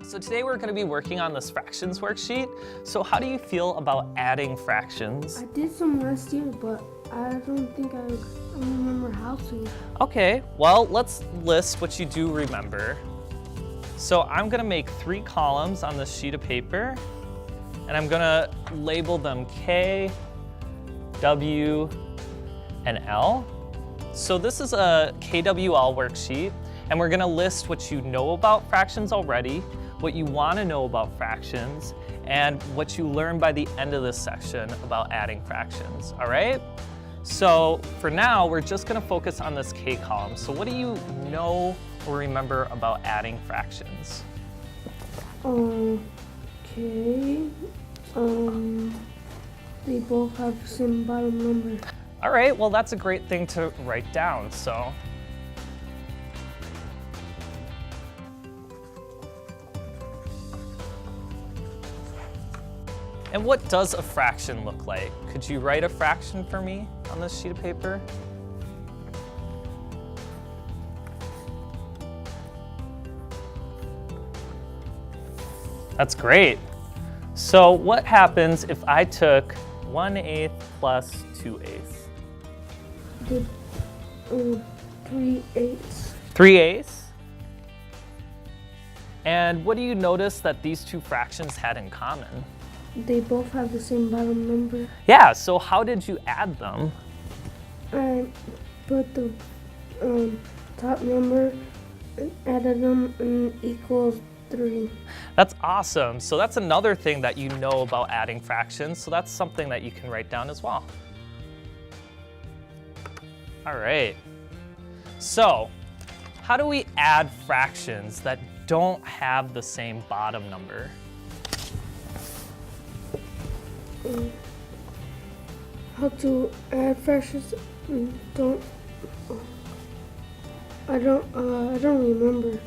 So today we're going to be working on this fractions worksheet. So how do you feel about adding fractions? I did some last year, but I don't think I remember how to. Okay, well, let's list what you do remember. So I'm going to make 3 columns on this sheet of paper, and I'm going to label them K, W, and L. So this is a KWL worksheet, and we're going to list what you know about fractions already, what you want to know about fractions, and what you learn by the end of this section about adding fractions, all right? So for now, we're just going to focus on this K column. So what do you know or remember about adding fractions? Okay. They both have the same bottom number. All right, well, that's a great thing to write down, so. And what does a fraction look like? Could you write a fraction for me on this sheet of paper? That's great. So what happens if I took 1/8 plus 2/8? 3/8. 3/8? And what do you notice that these two fractions had in common? They both have the same bottom number. Yeah, so how did you add them? I put the top number and added them and equals 3. That's awesome. So that's another thing that you know about adding fractions. So that's something that you can write down as well. All right. So how do we add fractions that don't have the same bottom number? How to add fractions? I don't remember.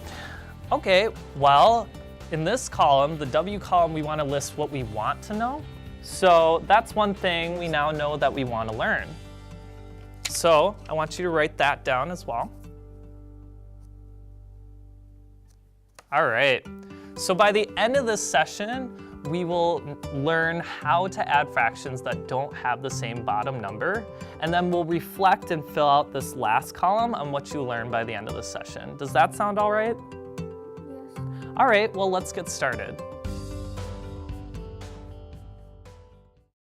Okay, well, in this column, the W column, we want to list what we want to know. So that's one thing we now know that we want to learn. So I want you to write that down as well. All right, so by the end of this session, we will learn how to add fractions that don't have the same bottom number, and then we'll reflect and fill out this last column on what you learned by the end of the session. Does that sound all right? Yes. All right, well, let's get started.